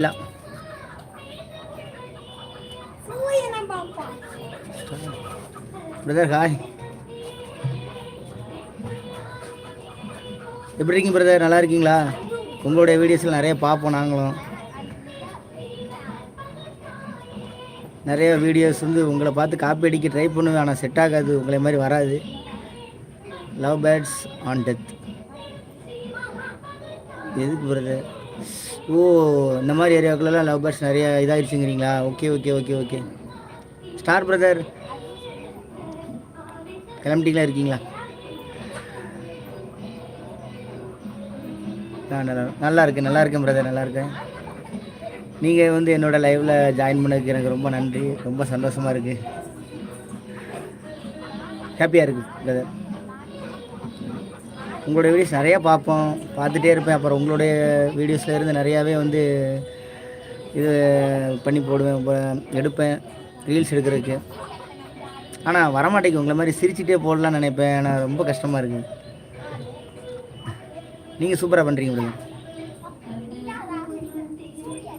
இல்லை brother hi, எப்படி இருக்கீங்க பிரதர்? நல்லா இருக்கீங்களா? உங்களுடைய வீடியோஸில் நிறைய பார்ப்போம். நாங்களும் நிறைய வீடியோஸ் வந்து உங்களை பார்த்து காப்பி அடிக்க ட்ரை பண்ணுவேன், ஆனால் செட் ஆகாது, உங்களை மாதிரி வராது. லவ் பேர்ட்ஸ் ஆன் டெத் எதுக்கு பிரதர்? ஓ, இந்த மாதிரி ஏரியாவுக்குள்ளலாம் லவ் பேர்ட்ஸ் நிறைய இதாகிடுச்சுங்கிறீங்களா? Okay okay okay okay. Star brother கிளம்பிட்டீங்களா? இருக்கீங்களா? நல்லா இருக்கேன் பிரதர், நல்லா இருக்கேன். நீங்கள் வந்து என்னோடய லைவில் ஜாயின் பண்ணதுக்கு எனக்கு ரொம்ப நன்றி, ரொம்ப சந்தோஷமாக இருக்குது, ஹாப்பியாக இருக்குது பிரதர். உங்களுடைய வீடியோஸ் நிறையா பார்த்துட்டே இருப்பேன். அப்புறம் உங்களுடைய வீடியோஸில் இருந்து நிறையாவே வந்து இது பண்ணி போடுவேன், எடுப்பேன் ரீல்ஸ் எடுக்கிறதுக்கு. ஆனால் வரமாட்டேங்க, உங்களை மாதிரி சிரிச்சிட்டே போடலான்னு நினைப்பேன், ஆனால் ரொம்ப கஷ்டமாக இருக்குது. நீங்கள் சூப்பராக பண்ணுறீங்க பிரதர்.